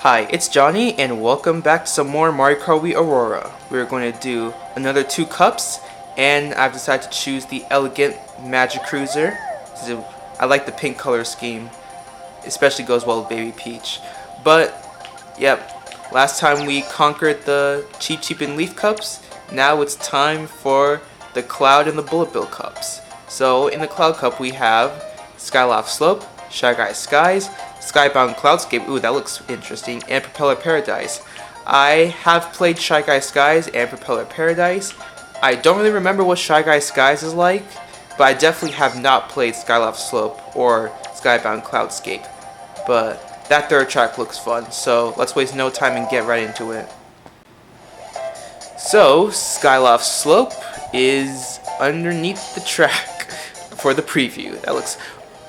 Hi, it's Johnny, and welcome back to some more MKWii Aurora. We're going to do another 2 cups, and I've decided to choose the Elegant Magic Cruiser. I like the pink color scheme, especially goes well with Baby Peach. But, yep, last time we conquered the Cheep and Leaf cups. Now it's time for the Cloud and the Bullet Bill cups. So, in the Cloud cup we have Skyloft Slope, Shy Guys Skies, Skybound Cloudscape, ooh, that looks interesting, and Propeller Paradise. I have played Shy Guys Skies and Propeller Paradise. I don't really remember what Shy Guys Skies is like, but I definitely have not played Skyloft Slope or Skybound Cloudscape. But that third track looks fun, so let's waste no time and get right into it. So, Skyloft Slope is underneath the track for the preview.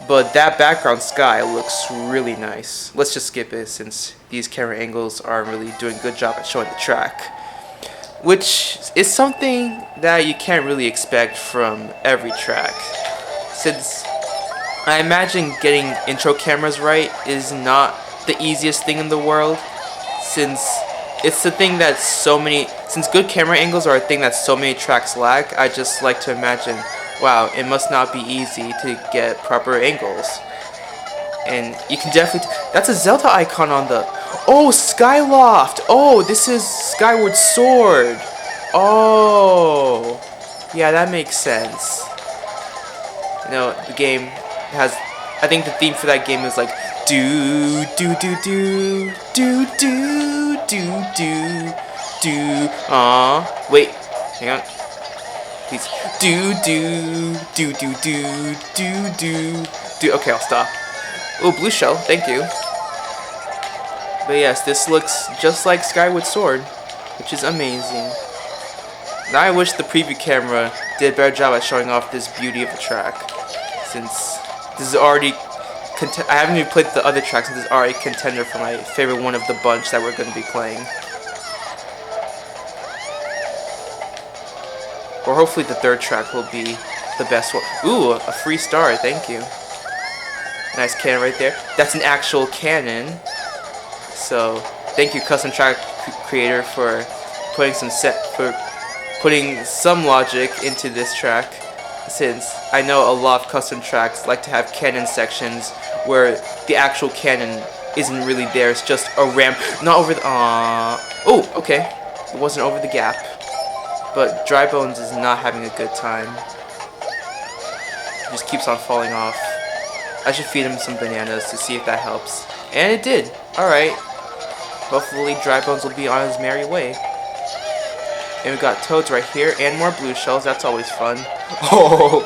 But that background sky looks really nice. Let's just skip it since these camera angles aren't really doing a good job at showing the track. Which is something that you can't really expect from every track. Since I imagine getting intro cameras right is not the easiest thing in the world. Since it's the thing that since good camera angles are a thing that so many tracks lack, I just like to imagine, wow, it must not be easy to get proper angles. And you can definitely... that's a Zelda icon on the... oh, Skyloft! Oh, this is Skyward Sword! Oh! Yeah, that makes sense. You know, the game has... I think the theme for that game is like... do, do, do, do, do, do, do, do, do... aww. Wait, hang on. Please. Do. Okay, I'll stop. Oh, blue shell. Thank you. But yes, this looks just like Skyward Sword, which is amazing. Now I wish the preview camera did a better job at showing off this beauty of the track, since this is already... I haven't even played the other tracks, and this is already a contender for my favorite one of the bunch that we're going to be playing. Or hopefully the third track will be the best one. Ooh, a free star, thank you. Nice cannon right there. That's an actual cannon. So, thank you, custom track creator, for putting some logic into this track. Since I know a lot of custom tracks like to have cannon sections where the actual cannon isn't really there. It's just a ramp, not over the... oh, okay. It wasn't over the gap. But Dry Bones is not having a good time. He just keeps on falling off. I should feed him some bananas to see if that helps. And it did. Alright. Hopefully Dry Bones will be on his merry way. And we got toads right here and more blue shells. That's always fun. Oh!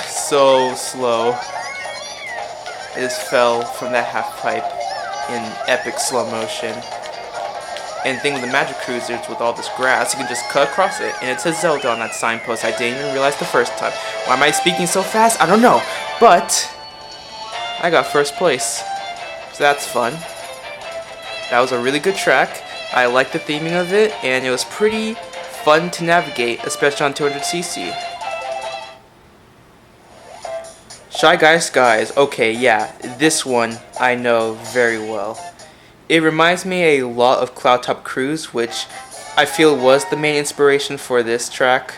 So slow. I just fell from that half pipe in epic slow motion. And the thing with the Magic Cruisers, with all this grass, you can just cut across it. And it says Zelda on that signpost. I didn't even realize the first time. Why am I speaking so fast? I don't know. But I got first place. So that's fun. That was a really good track. I liked the theming of it. And it was pretty fun to navigate, especially on 200cc. Shy Guys Skies. Okay, yeah. This one I know very well. It reminds me a lot of Cloud Top Cruise, which I feel was the main inspiration for this track.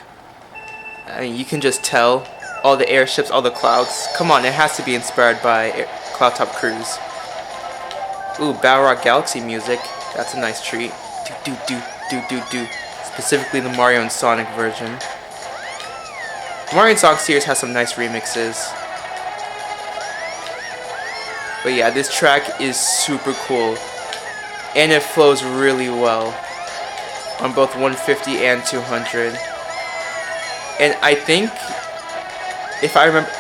I mean, you can just tell. All the airships, all the clouds. Come on, it has to be inspired by Cloud Top Cruise. Ooh, Battle Rock Galaxy music. That's a nice treat. Do. Specifically the Mario and Sonic version. The Mario and Sonic series has some nice remixes. But yeah, this track is super cool. And it flows really well on both 150 and 200. And I think, if I remember...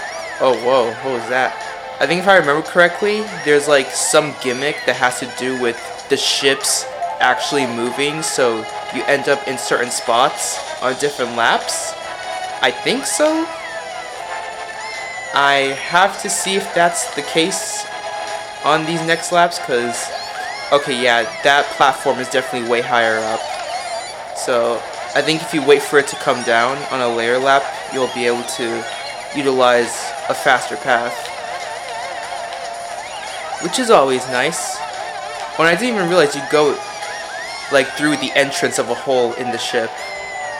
oh, whoa, what was that? I think if I remember correctly, there's like some gimmick that has to do with the ships actually moving, so you end up in certain spots on different laps. I think so? I have to see if that's the case on these next laps, because... okay, yeah, that platform is definitely way higher up. So, I think if you wait for it to come down on a layer lap, you'll be able to utilize a faster path. Which is always nice. When I didn't even realize you go like through the entrance of a hole in the ship.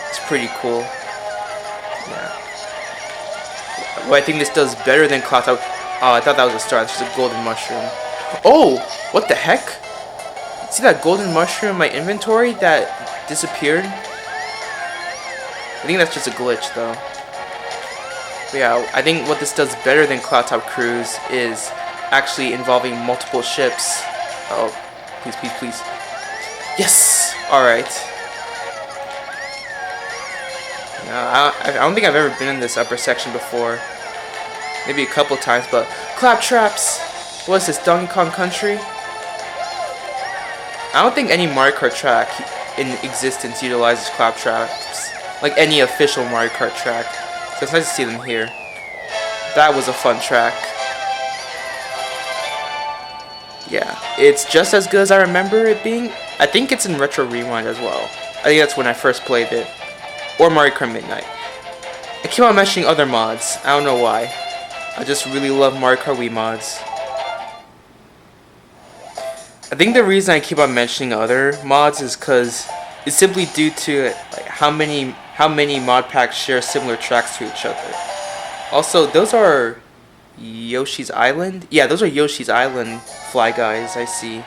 It's pretty cool. Yeah. Well, I think this does better than Cloud. Oh, I thought that was a star. It's just a golden mushroom. Oh, what the heck? See that golden mushroom in my inventory that disappeared? I think that's just a glitch, though. But yeah, I think what this does better than Cloud Top Cruise is actually involving multiple ships. Oh, please, please, please. Yes! Alright. I don't think I've ever been in this upper section before. Maybe a couple times, but clap traps! What is this, Donkey Kong Country? I don't think any Mario Kart track in existence utilizes clap traps. Like any official Mario Kart track. So it's nice to see them here. That was a fun track. Yeah, it's just as good as I remember it being. I think it's in Retro Rewind as well. I think that's when I first played it. Or Mario Kart Midnight. I keep on mentioning other mods. I don't know why. I just really love Mario Kart Wii mods. I think the reason I keep on mentioning other mods is because it's simply due to like, how many mod packs share similar tracks to each other. Also, those are Yoshi's Island? Yeah, those are Yoshi's Island Fly Guys, I see.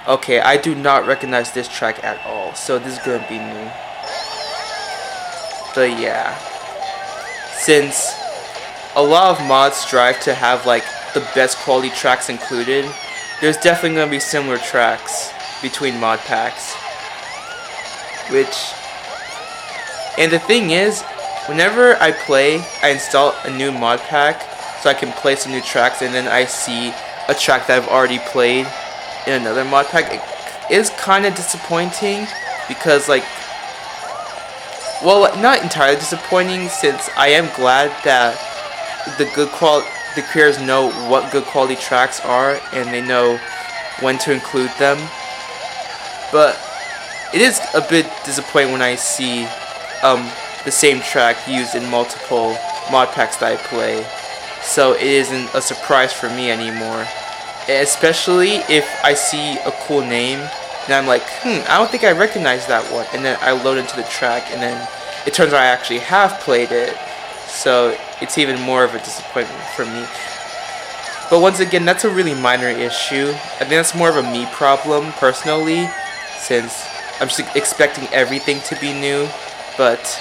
Okay, I do not recognize this track at all, so this is gonna be new. But yeah, since a lot of mods strive to have like the best quality tracks included, there's definitely gonna be similar tracks between mod packs. And the thing is, whenever I play, I install a new mod pack so I can play some new tracks, and then I see a track that I've already played in another mod pack. It is kind of disappointing because, like, well, not entirely disappointing, since I am glad that the creators know what good quality tracks are and they know when to include them. But it is a bit disappointing when I see the same track used in multiple mod packs that I play. So it isn't a surprise for me anymore. Especially if I see a cool name and I'm like, I don't think I recognize that one. And then I load into the track and then it turns out I actually have played it. So it's even more of a disappointment for me. But once again, that's a really minor issue. I think that's more of a me problem personally, since I'm just expecting everything to be new. But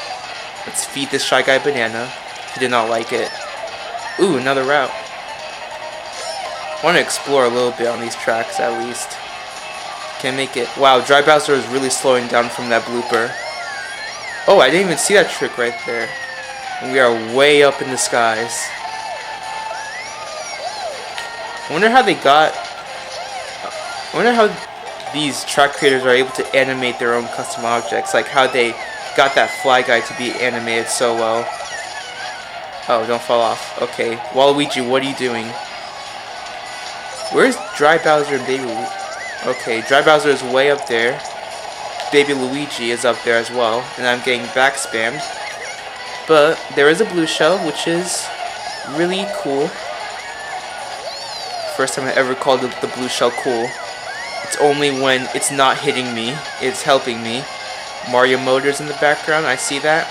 let's feed this Shy Guy banana. He did not like it. Ooh, another route. I want to explore a little bit on these tracks at least. Can't make it. Wow, Dry Bowser is really slowing down from that blooper. Oh, I didn't even see that trick right there. And we are way up in the skies. I wonder how these track creators are able to animate their own custom objects. Like how they got that Fly Guy to be animated so well. Oh, don't fall off. Okay, Waluigi, what are you doing? Where's Dry Bowser and Baby Luigi? Okay, Dry Bowser is way up there. Baby Luigi is up there as well. And I'm getting back spammed. But there is a blue shell, which is really cool. First time I ever called the blue shell cool. It's only when it's not hitting me, it's helping me. Mario Motors in the background, I see that.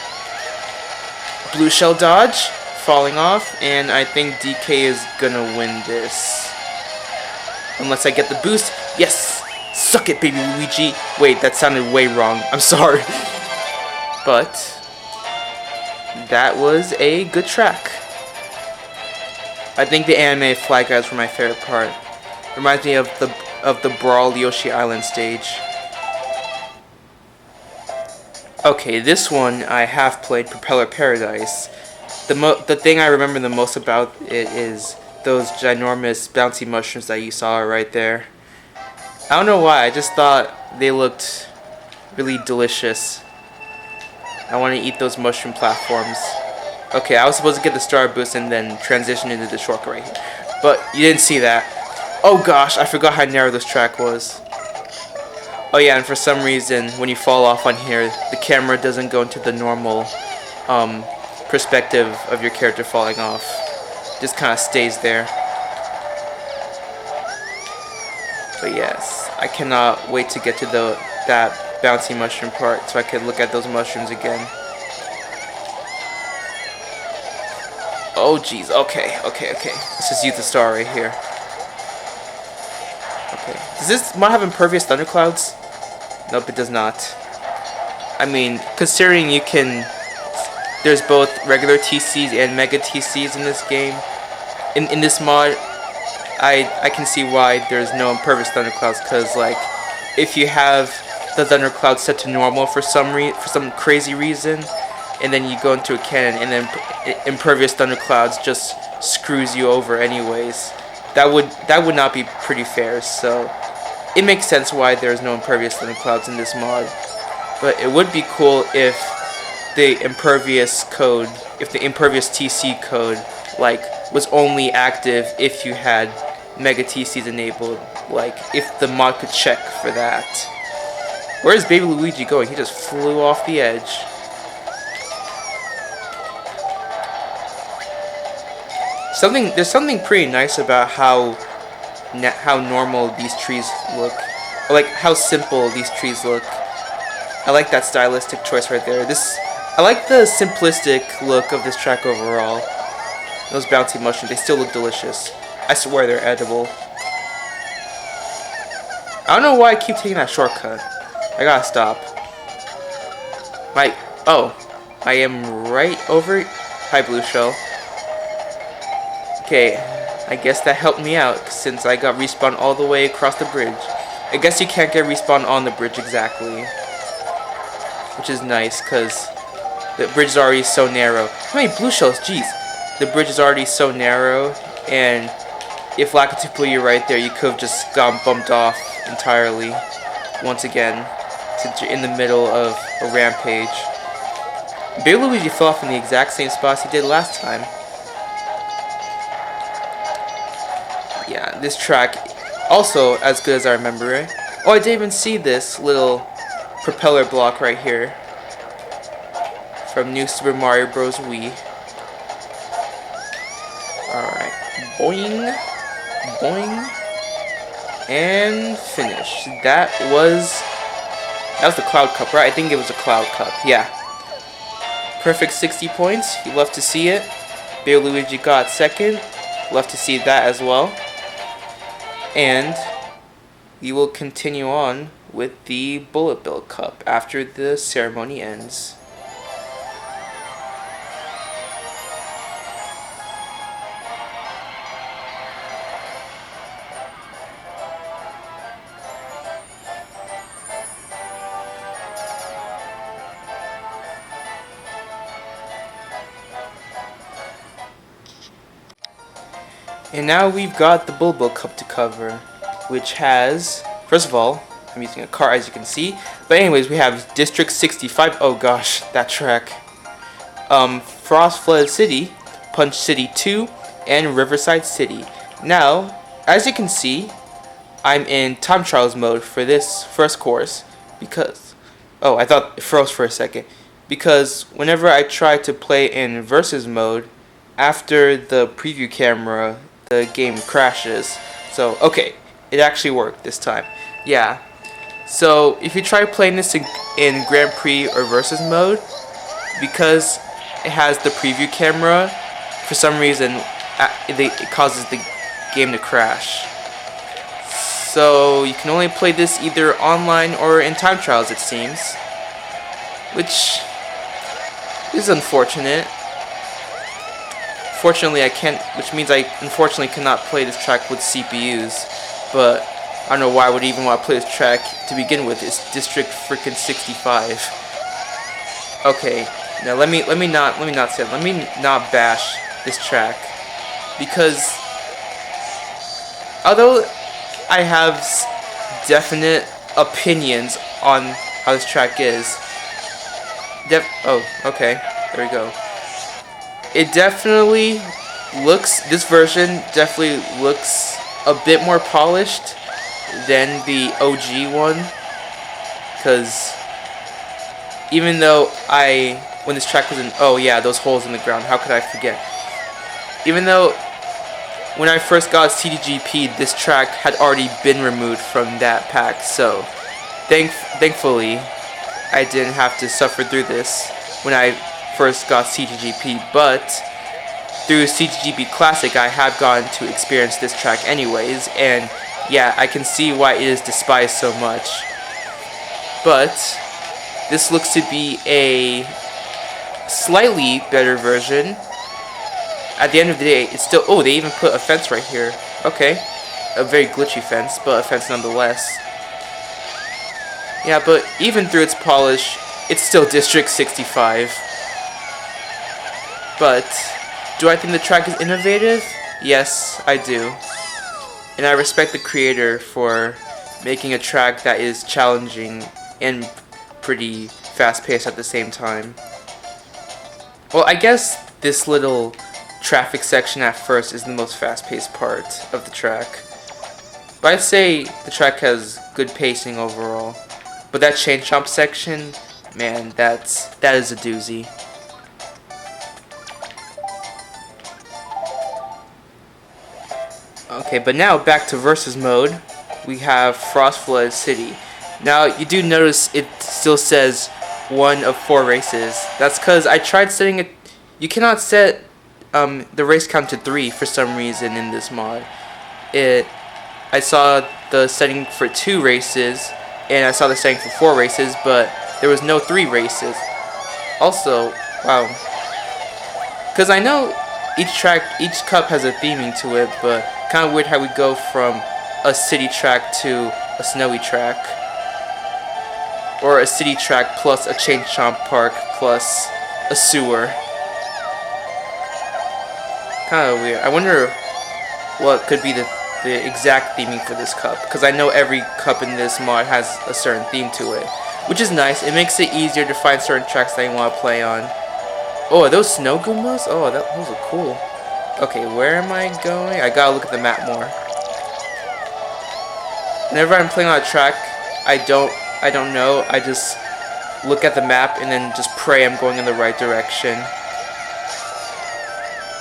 Blue shell dodge, falling off, and I think DK is gonna win this. Unless I get the boost. Yes! Suck it, Baby Luigi! Wait, that sounded way wrong. I'm sorry. But that was a good track. I think the anime Fly Guys were my favorite part. Reminds me of the Brawl Yoshi Island stage. Okay, this one I have played, Propeller Paradise. The thing I remember the most about it is those ginormous bouncy mushrooms that you saw right there. I don't know why, I just thought they looked really delicious. I want to eat those mushroom platforms. Okay, I was supposed to get the star boost and then transition into the shortcut right here. But you didn't see that. Oh gosh, I forgot how narrow this track was. Oh yeah, and for some reason, when you fall off on here, the camera doesn't go into the normal perspective of your character falling off. Just kind of stays there. But yes, I cannot wait to get to that bouncy mushroom part so I can look at those mushrooms again. Oh jeez, okay. Let's just use the star right here. Okay. Does this mod have impervious thunderclouds? Nope, it does not. I mean, considering there's both regular TCs and mega TCs in this game. In this mod, I can see why there's no impervious thunderclouds, because like if you have the thundercloud set to normal for some crazy reason, and then you go into a cannon and then impervious thunderclouds just screws you over anyways, that would not be pretty fair. So it makes sense why there's no impervious thunderclouds in this mod. But it would be cool if the impervious TC code like was only active if you had mega TCs enabled. Like if the mod could check for that. Where is Baby Luigi going? He just flew off the edge. There's something pretty nice about how normal these trees look, or like how simple these trees look. I like that stylistic choice right there. I like the simplistic look of this track overall. Those bouncy mushrooms, they still look delicious. I swear they're edible. I don't know why I keep taking that shortcut. I gotta stop. I am right over. Hi, Blue Shell. Okay, I guess that helped me out since I got respawned all the way across the bridge. I guess you can't get respawned on the bridge exactly, which is nice because the bridge is already so narrow. How many blue shells? Jeez, the bridge is already so narrow, and if Lakitu put you right there, you could have just gotten bumped off entirely once again, since you're in the middle of a rampage. Baby Luigi fell off in the exact same spots he did last time. Yeah, this track also as good as I remember it. Oh, I didn't even see this little propeller block right here from New Super Mario Bros. Wii. Alright, boing, boing, and finish. That was the Cloud Cup, right? I think it was a Cloud Cup, yeah. Perfect 60 points, you love to see it. Baby Luigi got second, love to see that as well. And we will continue on with the Bullet Bill Cup after the ceremony ends. And now we've got the Bullet Bill Cup to cover, which has, first of all, I'm using a Kart as you can see, but anyways, we have District 65, oh gosh, that track, Frost Flooded City, Punch City 2, and Riverside City. Now, as you can see, I'm in time trials mode for this first course, because, oh, I thought it froze for a second, because whenever I try to play in versus mode, after the preview camera, the game crashes. So, okay, it actually worked this time. Yeah. So, if you try playing this in Grand Prix or Versus mode, because it has the preview camera, for some reason, it causes the game to crash. So, you can only play this either online or in time trials, it seems. Which is unfortunate. Fortunately, I can't, which means I unfortunately cannot play this track with CPUs, but I don't know why I would even want to play this track to begin with. It's District freaking 65. Okay, now let me not bash this track, because although I have definite opinions on how this track is, oh, okay, there we go. It definitely looks, this version definitely looks a bit more polished than the OG one, because even though when this track was in, oh yeah, those holes in the ground, how could I forget? Even though when I first got CDGP, this track had already been removed from that pack, so thankfully I didn't have to suffer through this when I first got CDGP, but through CDGP Classic I have gotten to experience this track anyways, and yeah, I can see why it is despised so much. But this looks to be a slightly better version. At the end of the day, it's still... Oh, they even put a fence right here. Okay. A very glitchy fence, but a fence nonetheless. Yeah, but even through its polish, it's still District 65. But do I think the track is innovative? Yes, I do. And I respect the creator for making a track that is challenging and pretty fast-paced at the same time. Well, I guess this little traffic section at first is the most fast-paced part of the track. But I'd say the track has good pacing overall. But that chain chomp section, man, that is a doozy. Okay, but now back to versus mode. We have Flooded City. Now you do notice it still says 1 of 4 races. That's because I tried setting it. You cannot set the race count to 3 for some reason in this mod. I saw the setting for 2 races, and I saw the setting for 4 races, but there was no 3 races. Also, wow. Because I know each cup has a theming to it, but kind of weird how we go from a city track to a snowy track. Or a city track plus a chain chomp park plus a sewer. Kind of weird. I wonder what could be the exact theming for this cup, because I know every cup in this mod has a certain theme to it, which is nice. It makes it easier to find certain tracks that you want to play on. Oh, are those snow Goombas? Oh, those are cool. Okay, where am I going? I gotta look at the map more. Whenever I'm playing on a track, I don't know. I just look at the map and then just pray I'm going in the right direction.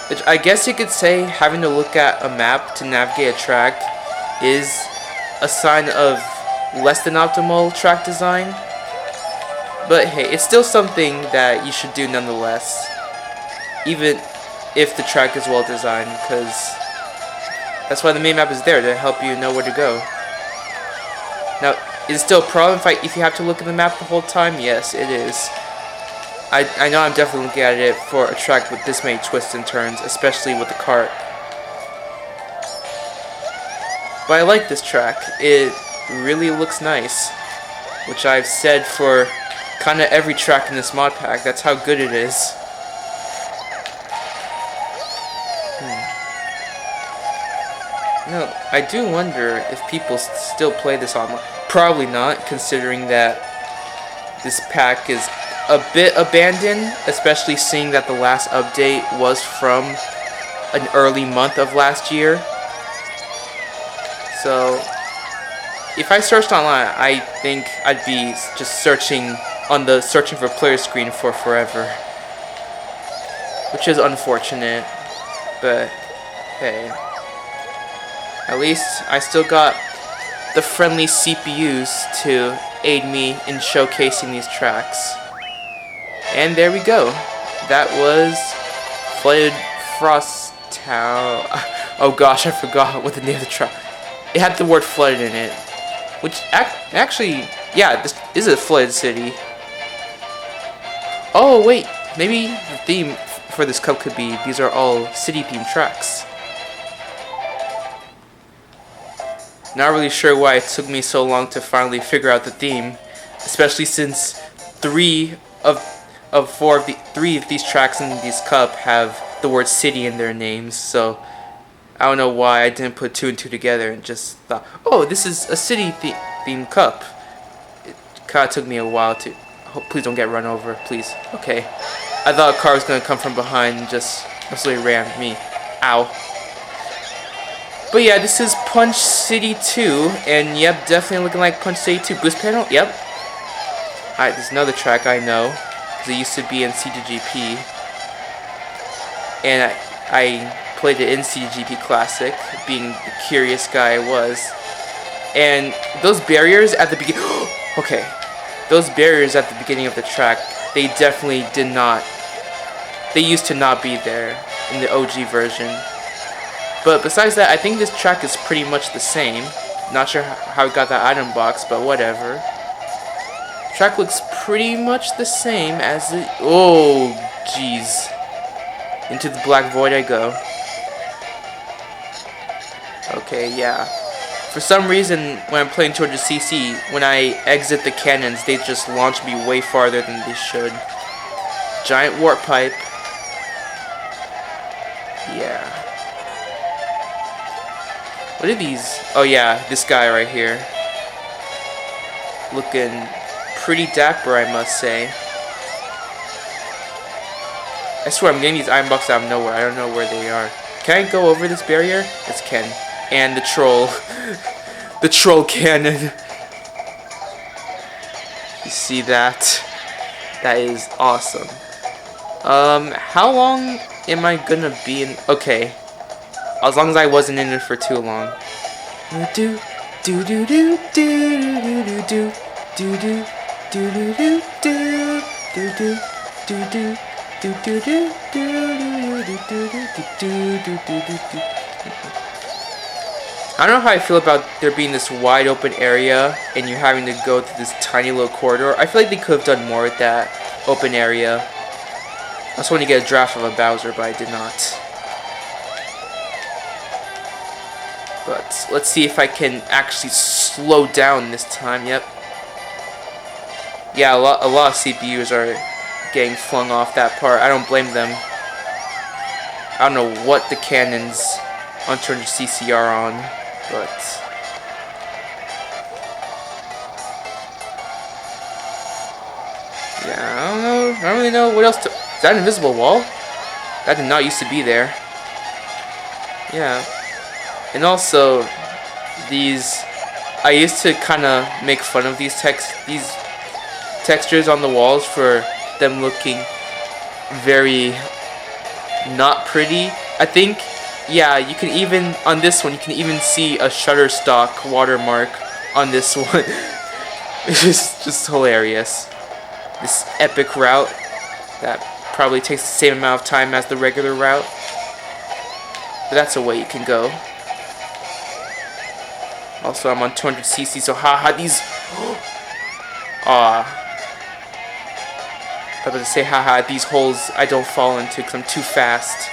Which I guess you could say having to look at a map to navigate a track is a sign of less than optimal track design. But hey, it's still something that you should do nonetheless, even if the track is well designed, because that's why the main map is there, to help you know where to go. Now, is it still a problem if you have to look at the map the whole time? Yes, it is. I know I'm definitely looking at it for a track with this many twists and turns, especially with the Kart. But I like this track. It really looks nice, which I've said for kind of every track in this mod pack. That's how good it is. You know, I do wonder if people still play this online. Probably not, considering that this pack is a bit abandoned, especially seeing that the last update was from an early month of last year. So, if I searched online, I think I'd be just searching on the searching for player screen for forever, which is unfortunate, but hey, at least I still got the friendly CPUs to aid me in showcasing these tracks. And there we go. That was Flooded Frost Town. Oh gosh, I forgot what the name of the track. It had the word flooded in it, which actually, yeah, this is a flooded city. Oh wait, maybe the theme for this cup could be these are all city-themed tracks. Not really sure why it took me so long to finally figure out the theme, especially since three of these tracks in this cup have the word city in their names, so I don't know why I didn't put 2 and 2 together and just thought, oh, this is a city themed cup. It kind of took me a while to... Oh, please don't get run over, please. Okay. I thought a car was going to come from behind and just absolutely ram me. Ow. But yeah, this is Punch City 2, and yep, definitely looking like Punch City 2. Boost panel? Yep. Alright, there's another track I know, because it used to be in CDGP. And I played the NCGP Classic, being the curious guy I was. And those barriers at the beginning... okay. Those barriers at the beginning of the track, they definitely did not... they used to not be there in the OG version. But besides that, I think this track is pretty much the same. Not sure how it got that item box, but whatever. Track looks pretty much the same as it... oh, jeez. Into the black void I go. Okay, yeah. For some reason, when I'm playing 200cc, when I exit the cannons, they just launch me way farther than they should. Giant warp pipe. Yeah. What are these? Oh yeah, this guy right here. Looking pretty dapper, I must say. I swear I'm getting these iron boxes out of nowhere. I don't know where they are. Can I go over this barrier? Yes, can. And the troll. The troll cannon. You see that? That is awesome. How long am I gonna be in? Okay. As long as I wasn't in it for too long. Do do do do do do do do do do do do do do do do do. I don't know how I feel about there being this wide open area and you having to go through this tiny little corridor. I feel like they could have done more with that open area. I was wanting to get a draft of a Bowser, but I did not. But let's see if I can actually slow down this time. Yep. Yeah, a lot of CPUs are getting flung off that part. I don't blame them. I don't know what the cannons on 200cc are on, but yeah, I don't know. I don't really know what else to... is that an invisible wall? That did not used to be there. Yeah. And also, these... I used to kind of make fun of these textures on the walls for them looking very not pretty. I think, yeah, you can even, on this one, you can even see a Shutterstock watermark on this one. It's just hilarious. This epic route that probably takes the same amount of time as the regular route. But that's a way you can go. Also, I'm on 200cc, so haha, these... aw. I was about to say, haha, these holes I don't fall into because I'm too fast.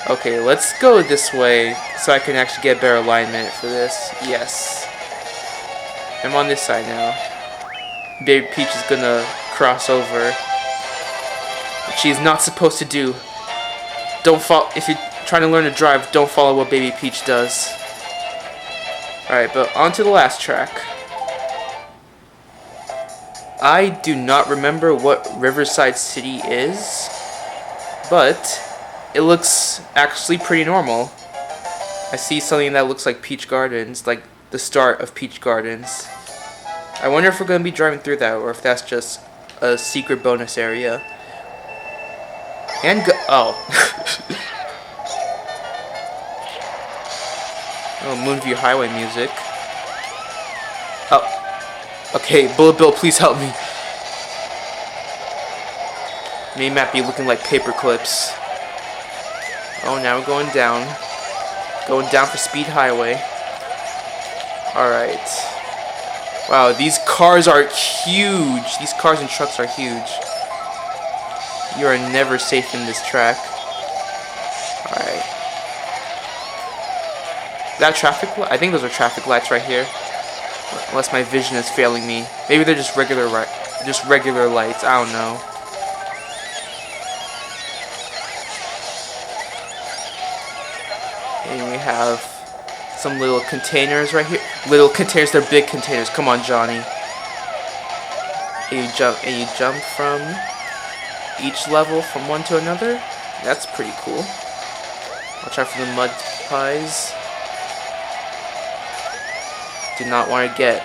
Okay, let's go this way so I can actually get better alignment for this. Yes. I'm on this side now. Baby Peach is gonna cross over. Which she's not supposed to do. Don't fall. If you're trying to learn to drive, don't follow what Baby Peach does. Alright, but on to the last track. I do not remember what Riverside City is, but it looks actually pretty normal. I see something that looks like Peach Gardens, like the start of Peach Gardens. I wonder if we're going to be driving through that, or if that's just a secret bonus area. And go... oh. Oh, Moonview Highway music. Oh. Okay, Bullet Bill, please help me. Minimap be looking like paper clips. Oh, now we're going down. Going down for Speed Highway. Alright. Wow, these cars are huge. These cars and trucks are huge. You are never safe in this track. Alright. Is that traffic light? I think those are traffic lights right here. Unless my vision is failing me. Maybe they're just regular lights. I don't know. And we have some little containers right here. Little containers, they're big containers. Come on, Johnny. And you jump from each level from one to another. That's pretty cool. Watch out for the mud pies. Do not want to get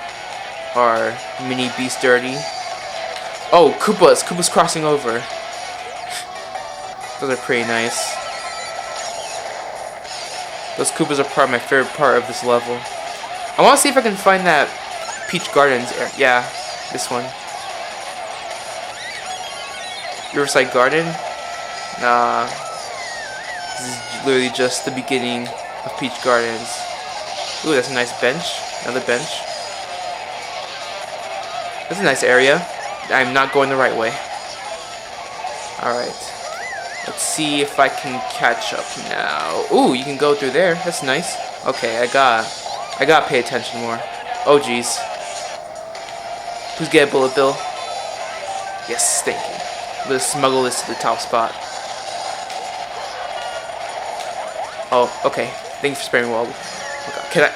our mini beast dirty. Oh, Koopas! Koopas crossing over. Those are pretty nice. Those Koopas are probably my favorite part of this level. I want to see if I can find that Peach Gardens area. Yeah, this one. Riverside Garden? Nah. This is literally just the beginning of Peach Gardens. Ooh, that's a nice bench. Another bench. That's a nice area. I'm not going the right way. Alright. Let's see if I can catch up now. Ooh, you can go through there. That's nice. Okay, I gotta pay attention more. Oh, jeez. Please get a bullet bill. Yes, thank you. Let's smuggle this to the top spot. Oh, okay. Thank you for sparing wall.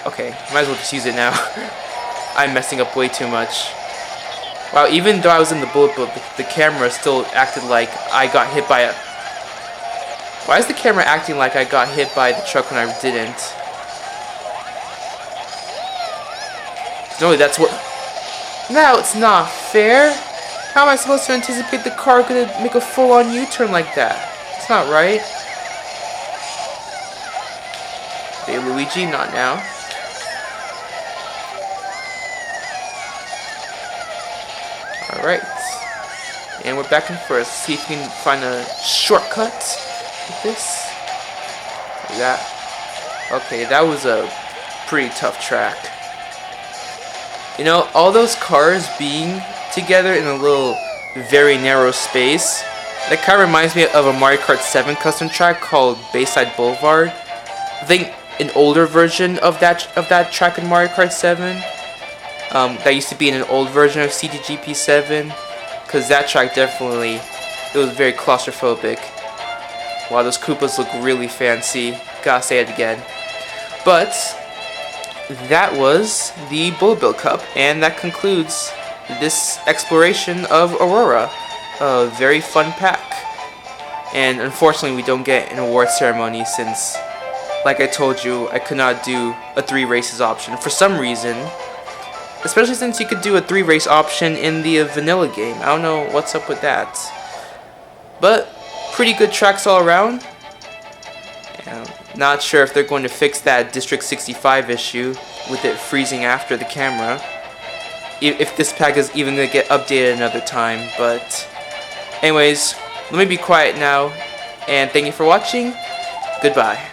Okay, might as well just use it now. I'm messing up way too much. Wow, even though I was in the bullet bill, the camera still acted like I got hit by a... Why is the camera acting like I got hit by the truck when I didn't? No, that's what... Now it's not fair. How am I supposed to anticipate the car gonna make a full-on U-turn like that? It's not right. Hey, Luigi, not now. Alright. And we're back in first. See if we can find a shortcut with this. Like that. Okay, that was a pretty tough track. You know, all those cars being together in a little, very narrow space, that kind of reminds me of a Mario Kart 7 custom track called Bayside Boulevard. I think an older version of that track in Mario Kart 7. That used to be in an old version of CDGP 7, because that track definitely, it was very claustrophobic. Wow, those Koopas look really fancy. Gotta say it again. But that was the Bullet Bill Cup, and that concludes this exploration of Aurora. A very fun pack. And unfortunately we don't get an award ceremony since, like I told you, I could not do a 3 races option for some reason. Especially since you could do a 3 race option in the vanilla game. I don't know what's up with that. But pretty good tracks all around. Not sure if they're going to fix that District 65 issue with it freezing after the camera. If this pack is even going to get updated another time. But anyways, let me be quiet now. And thank you for watching. Goodbye.